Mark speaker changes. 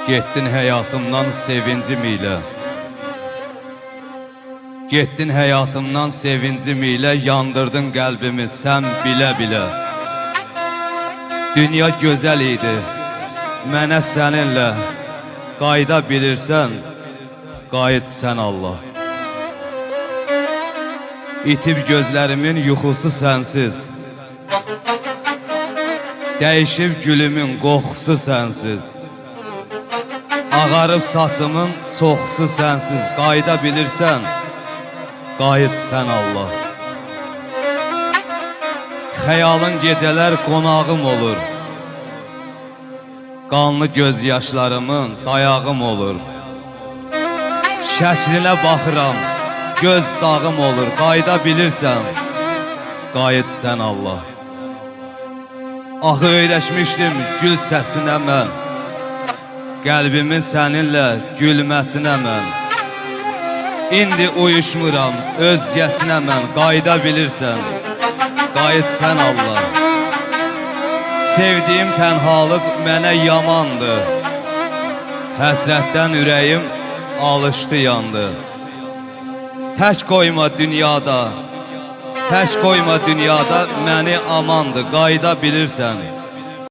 Speaker 1: Getdin həyatımdan sevincim ilə. Getdin həyatımdan sevincim ilə, yandırdın qəlbimi sən bilə-bilə. Dünya gözəl idi, mənə səninlə qayda bilirsən, qayıt sən Allah. İtib gözlərimin yuxusu sənsiz, dəyişib gülümün qoxusu sənsiz. Ağarıb saçımın çoxusu sənsiz, qayda bilirsən, qayıt sən Allah. Xəyalın gecələr qonağım olur, qanlı göz yaşlarımın dayağım olur. Şəklinə baxıram, göz dağım olur, qayda bilirsən, qayıt sən Allah. Axı öyrəşmişdim gül səsinə mən, qəlbimin səninlə gülməsinə mən. İndi uyuşmuram özgəsinə mən, qayda bilirsən, qayıt sən Allah. Sevdiyim tənhalıq mənə yamandı, həsrətdən ürəyim alışdı, yandı. Tək qoyma dünyada, tək qoyma dünyada məni amandı, qayda bilirsən.